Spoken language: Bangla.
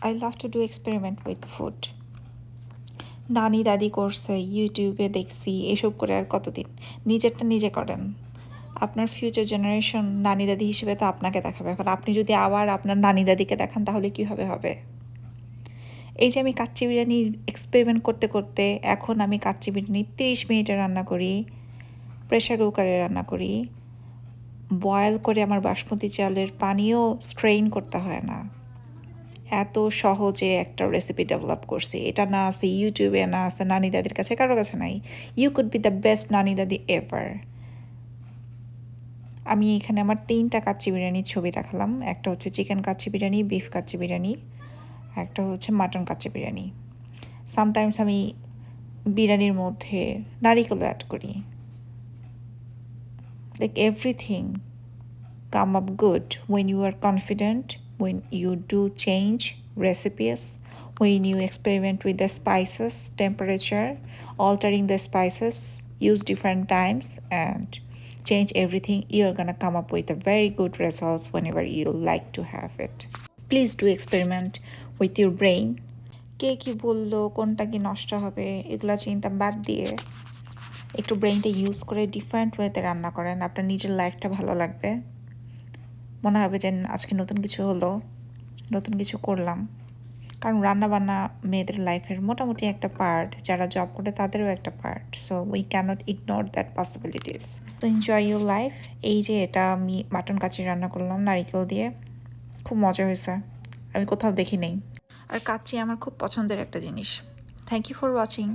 I love to do experiment with food. নানি দাদি করছে, ইউটিউবে দেখছি, এসব করে আর কতদিন? নিজেরটা নিজে করেন। আপনার ফিউচার জেনারেশন নানি দাদি হিসেবে তো আপনাকে দেখাবে। এখন আপনি যদি আবার আপনার নানি দাদিকে দেখান তাহলে কীভাবে হবে? এই যে আমি কাচ্চি বিরিয়ানির এক্সপেরিমেন্ট করতে করতে এখন আমি কাচ্চি বিরিয়ানি 30 মিনিটে রান্না করি, প্রেশার কুকারে রান্না করি, বয়েল করে আমার বাসমতি চালের পানিও স্ট্রেইন করতে হয় না। এত সহজে একটা রেসিপি ডেভেলপ করছি। এটা না আছে ইউটিউবে, না আছে নানি দাদির কাছে, কারো কাছে নাই। You could be the best নানি দাদি এভার। আমি এখানে আমার 3টা কাচ্চি বিরিয়ানির ছবি দেখালাম। একটা হচ্ছে চিকেন কাচ্চি বিরিয়ানি, বিফ কাচ্চি বিরিয়ানি, একটা হচ্ছে মাটন কাচ্চি বিরিয়ানি। সামটাইমস আমি বিরিয়ানির মধ্যে নারিকেলও অ্যাড করি। Like everything come up good when you are confident, when you do change recipes, when you experiment with the spices, temperature, altering the spices, use different times and change everything, you're gonna come up with a very good results whenever you like to have it. Please do experiment with your brain. কে কি বললো, কোনটা কি নষ্ট হবে, এগুলা চিন্তা বাদ দিয়ে একটু ব্রেইনটা ইউজ করে ডিফারেন্ট ওয়েতে রান্না করেন। আপনার নিজের লাইফটা ভালো লাগবে, মনে হবে যে আজকে নতুন কিছু হলো, নতুন কিছু করলাম। কারণ রান্না বান্না মেয়েদের লাইফের মোটামুটি একটা পার্ট, যারা জব করে তাদেরও একটা part. So we can't ignore that possibilities. তো এনজয় ইউর লাইফ। এই যে এটা আমি মাটন কাচ্চি রান্না করলাম নারিকেল দিয়ে, খুব মজা হয়েছে, আমি কোথাও দেখি নেই। আর কাচ্চি আমার খুব পছন্দের একটা জিনিস। Thank you for watching.